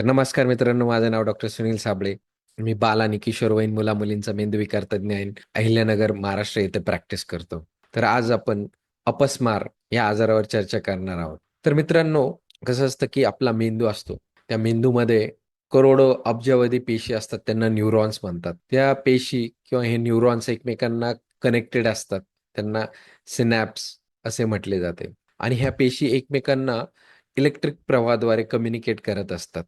तर नमस्कार मित्रांनो, माझं नाव डॉक्टर सुनील साबळे. मी बाल आणि किशोरवयीन मुला-मुलींचा मेंदूविकार तज्ञ आहे. अहिल्यानगर, महाराष्ट्र येथे प्रॅक्टिस करतो. तर आज आपण अपस्मार या आजारावर चर्चा करणार आहोत. तर मित्रांनो, कसं असतं की आपला मेंदू असतो. त्या मेंदूमध्ये करोडो, अब्जावधी पेशी असतात. त्यांना न्यूरॉन्स म्हणतात. त्या पेशी किंवा हे न्यूरॉन्स एकमेकांना कनेक्टेड असतात. त्यांना सिनॅप्स असे म्हटले जाते आणि ह्या पेशी एकमेकांना इलेक्ट्रिक प्रवाहाद्वारे कम्युनिकेट करत असतात.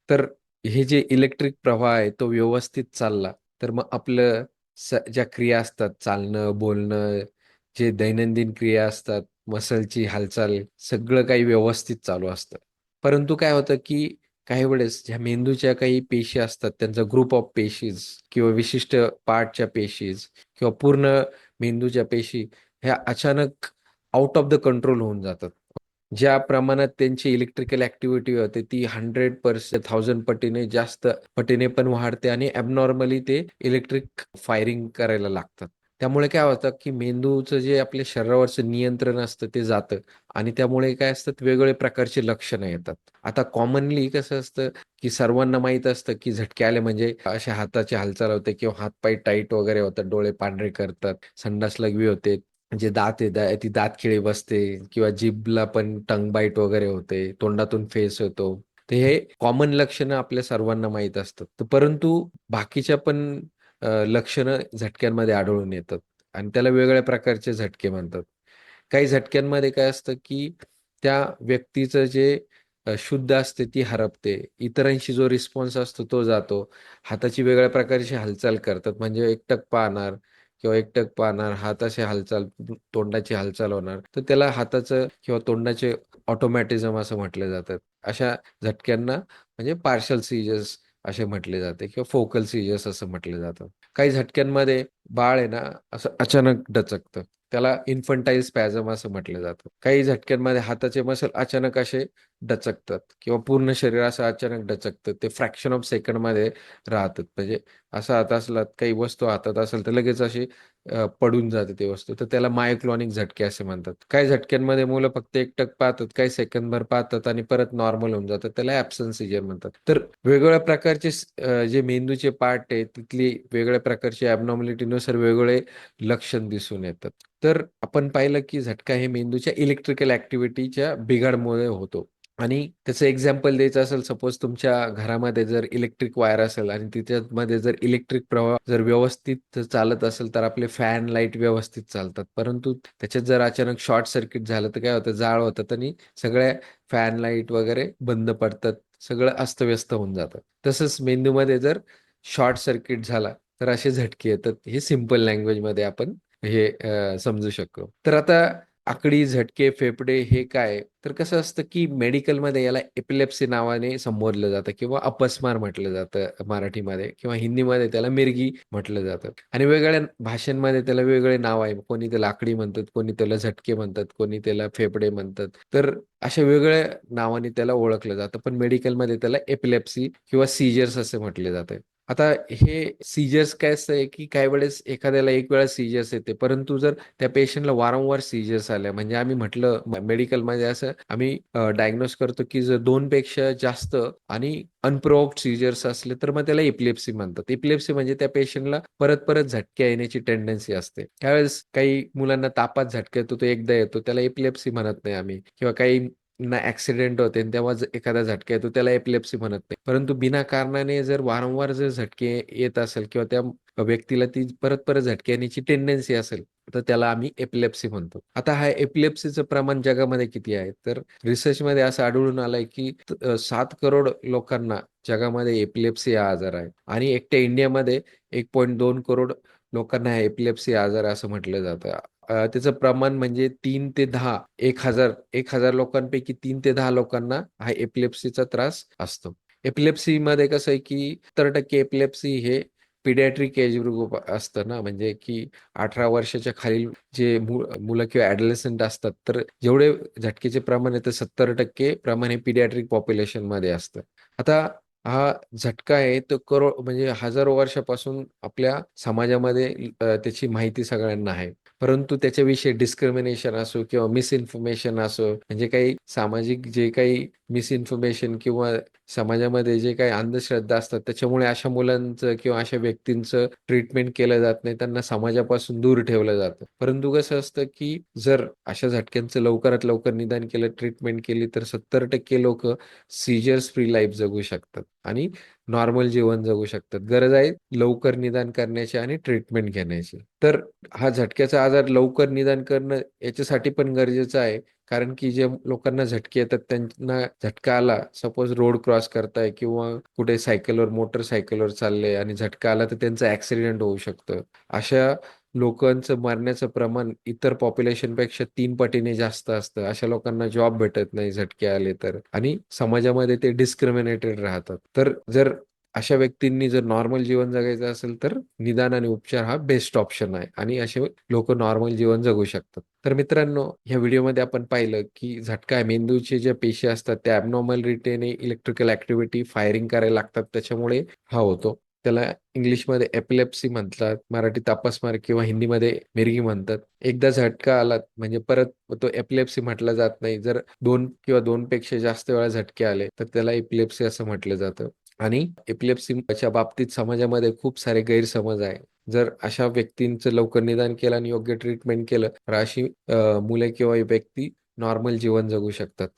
तर हे जे इलेक्ट्रिक प्रवाह आहे तो व्यवस्थित चालला, तर मग आपलं ज्या क्रिया असतात चालणं, बोलणं, जे दैनंदिन क्रिया असतात, मसलची हालचाल सगळं काही व्यवस्थित चालू असतं. परंतु काय होतं, की काही वेळेस ज्या मेंदूच्या काही पेशी असतात, त्यांचा ग्रुप ऑफ पेशीज किंवा विशिष्ट पार्टच्या पेशीज किंवा पूर्ण मेंदूच्या पेशी ह्या अचानक आउट ऑफ द कंट्रोल होऊन जातात. ज्या प्रमाणात त्यांची इलेक्ट्रिकल ॲक्टिव्हिटी होते ती 100% 1000 पटीने जास्त पटीने पण वाढते आणि ॲबनॉर्मली ते इलेक्ट्रिक फायरिंग करायला लागतात. त्यामुळे काय होतं, की मेंदूचं जे आपल्या शरीरावरचं नियंत्रण असतं ते जातं आणि त्यामुळे काय असतात वेगवेगळ्या प्रकारची लक्षणं येतात. आता कॉमनली कसं असतं, की सर्वांना माहीत असतं, की झटके आले म्हणजे अशा हाताची हालचाल होते किंवा हात टाईट वगैरे होतात, डोळे पांढरे करतात, संडास लघवी होते. जे दात आहे, ती दातखिळी बसते किंवा जीभला पण टंग बाईट वगैरे होते, तोंडातून फेस येतो. तर हे कॉमन लक्षणं आपल्या सर्वांना माहीत असतात. तर परंतु बाकीच्या पण लक्षणं झटक्यांमध्ये आढळून येतात आणि त्याला वेगवेगळ्या प्रकारचे झटके म्हणतात. काही झटक्यांमध्ये काय असतं, की त्या व्यक्तीचं जे शुद्ध असते ती हरपते. इतरांशी जो रिस्पॉन्स असतो तो जातो. हाताची वेगळ्या प्रकारची हालचाल करतात. म्हणजे एकटक पाहणार किंवा एकटक पाहणार, हात अशी हालचाल, तोंडाची हालचाल होणार. तर त्याला हाताचं किंवा तोंडाचे ऑटोमॅटिझम असं म्हटलं जातं. अशा झटक्यांना म्हणजे पार्शल सीजर्स असे म्हटले जाते किंवा फोकल सीजर्स असं म्हटलं जातं. काही झटक्यांमध्ये बाळ आहे ना, असं अचानक डचकतं. त्याला इन्फंटाईल स्पॅझम असं म्हटलं जातं. काही झटक्यांमध्ये हाताचे मसल अचानक असे डचकतात किंवा पूर्ण शरीर असं अचानक डचकतं. ते फ्रॅक्शन ऑफ सेकंडमध्ये राहतात. म्हणजे असा हात असला, काही वस्तू हातात असेल तर लगेच अशी पडून जाते ती वस्तू. तर त्याला मायोक्लॉनिक झटके असे म्हणतात. काही झटक्यांमध्ये मुलं फक्त एकटक पाहतात, काही सेकंदभर पाहतात आणि परत नॉर्मल होऊन जातात. त्याला ॲब्सन्स सीजर म्हणतात. तर वेगवेगळ्या प्रकारचे जे मेंदूचे पार्ट आहे, तिथली वेगवेगळ्या प्रकारची ॲबनॉर्मॅलिटीनुसार वेगवेगळे लक्षण दिसून येतात. तर आपण पाहिलं की झटका हे मेंदूच्या इलेक्ट्रिकल ॲक्टिव्हिटीच्या बिघाडमुळे होतो. आणि त्याचं एक्झाम्पल द्यायचं असेल, सपोज तुमच्या घरामध्ये जर इलेक्ट्रिक वायर असेल आणि त्याच्यामध्ये जर इलेक्ट्रिक प्रवाह जर व्यवस्थित चालत असेल, तर आपले फॅन, लाईट व्यवस्थित चालतात. परंतु त्याच्यात जर अचानक शॉर्ट सर्किट झालं, तर काय होतं, जाळ होतात आणि सगळ्या फॅन, लाईट वगैरे बंद पडतात. सगळं अस्तव्यस्त होऊन जातं. तसंच मेंदूमध्ये जर शॉर्ट सर्किट झाला, तर असे झटके येतात. हे सिंपल लँग्वेजमध्ये आपण हे समजू शकतो. तर आता आकडी, झटके, फेफडे हे काय? तर कसं असतं, की मेडिकलमध्ये याला एपिलेप्सी नावाने संबोधलं जातं किंवा अपस्मार म्हटलं जातं मराठीमध्ये किंवा हिंदीमध्ये त्याला मिरगी म्हटलं जातं आणि वेगवेगळ्या भाषांमध्ये त्याला वेगवेगळे नाव आहे. कोणी त्याला आकडी म्हणतात, कोणी त्याला झटके म्हणतात, कोणी त्याला फेफडे म्हणतात. तर अशा वेगवेगळ्या नावाने त्याला ओळखलं जातं. पण मेडिकलमध्ये त्याला एपिलेप्सी किंवा सीजर्स असे म्हटले जाते. आता हे सीजर्स काय असतं, की काही वेळेस एखाद्याला एक वेळा सीजर्स येते, परंतु जर त्या पेशंटला वारंवार सीजर्स आल्या म्हणजे आम्ही म्हटलं मेडिकलमध्ये असं आम्ही डायग्नोज करतो, की जर 2 पेक्षा जास्त आणि अनप्रोव्होक्ड सीजर्स असले, तर मग त्याला एपिलेप्सी म्हणतात. एपिलेप्सी म्हणजे त्या पेशंटला परत-परत झटके येण्याची टेंडन्सी असते. त्यावेळेस काही मुलांना तापात झटका येतो, तो एकदा येतो, त्याला एपिलेप्सी म्हणत नाही आम्ही किंवा काही ना ॲक्सिडेंट होते आणि तेव्हा एखादा झटका येतो, त्याला एपिलेप्सी म्हणत नाही. परंतु बिनाकारणाने जर वारंवार जर झटके येत असेल किंवा त्या व्यक्तीला ती परत-परत झटके येण्याची टेंडन्सी असेल, तर त्याला आम्ही एपिलेप्सी म्हणतो. आता हा एपिलेप्सीचं प्रमाण जगामध्ये किती आहे? तर रिसर्चमध्ये असं आढळून आलंय, की 7 करोड लोकांना जगामध्ये एपिलेप्सी हा आजार आहे आणि एकट्या इंडियामध्ये 1.2 करोड लोकांना हा एपिलेप्सी आजार आहे असं म्हटलं जातं. त्याचं प्रमाण म्हणजे 3 ते 10, 1,000 लोकांपैकी 3 ते 10 लोकांना हा एपिलेप्सीचा त्रास असतो. एपिलेप्सीमध्ये कसं आहे, की 70% एपिलेप्सी हे पिडियाट्रिक एज ग्रुप असतं ना, म्हणजे की 18 वर्षाच्या खालील जे मुलं किंवा ॲडोलेसंट असतात, तर जेवढे झटकेचे प्रमाण आहे, ते 70% प्रमाण हे पिडियाट्रिक पॉप्युलेशनमध्ये असतं. आता हा झटका आहे तो म्हणजे हजारो वर्षापासून आपल्या समाजामध्ये त्याची माहिती सगळ्यांना आहे. परंतु त्याच्याविषयी डिस्क्रिमिनेशन असो किंवा मिसइन्फॉर्मेशन असो, म्हणजे काही सामाजिक जे काही मिसइन्फॉर्मेशन किंवा समाजामध्ये जे काही अंधश्रद्धा असतात त्याच्यामुळे अशा मुलांचं किंवा अशा व्यक्तींचं ट्रीटमेंट केलं जात नाही. त्यांना समाजापासून दूर ठेवलं जातं. परंतु कसं असतं, की जर अशा झटक्यांचं लवकरात लवकर निदान केलं, ट्रीटमेंट केली तर 70% लोकं सीजर्स फ्री लाईफ जगू शकतात आणि नॉर्मल जीवन जगू शकतात. गरज आहे लवकर निदान करण्याची आणि ट्रीटमेंट घेण्याची. तर हा झटक्याचा आजार लवकर निदान करणं याच्यासाठी पण गरजेचं आहे. कारण की जे लोकांना झटके येतात त्यांना झटका आला, सपोज रोड क्रॉस करताय किंवा कुठे सायकलवर, मोटरसायकलवर चालले आणि झटका आला तर त्यांचं ॲक्सिडेंट होऊ शकतं. अशा लोकांचं मरण्याचं प्रमाण इतर पॉप्युलेशनपेक्षा 3 पटीने जास्त असतं. अशा लोकांना जॉब भेटत नाही झटके आले तर आणि समाजामध्ये ते डिस्क्रिमिनेटेड राहतात. तर जर अशा व्यक्तींनी जर नॉर्मल जीवन जगायचं असेल तर निदान आणि उपचार हा बेस्ट ऑप्शन आहे आणि असे लोकं नॉर्मल जीवन जगू शकतात. तर मित्रांनो, ह्या व्हिडिओमध्ये आपण पाहिलं की झटका आहे मेंदूचे जे पेशी असतात त्या ॲबनॉर्मल रितेने इलेक्ट्रिकल ॲक्टिव्हिटी फायरिंग करायला लागतात त्याच्यामुळे हा होतो. त्याला इंग्लिशमध्ये एपिलेप्सी म्हणतात, मराठीत अपस्मार किंवा हिंदीमध्ये मिरगी म्हणतात. एकदा झटका आला म्हणजे परत तो एपिलेप्सी म्हटला जात नाही. जर 2 किंवा 2 पेक्षा जास्त वेळा झटके आले तर त्याला एपिलेप्सी असं म्हटलं जातं. आणि एपिलेप्सीच्या बाबतीत समाजामध्ये खूप सारे गैरसमज आहे. जर अशा व्यक्तींचं लवकर निदान केलं आणि योग्य ट्रीटमेंट केलं तर अशी मुले किंवा व्यक्ती नॉर्मल जीवन जगू शकतात.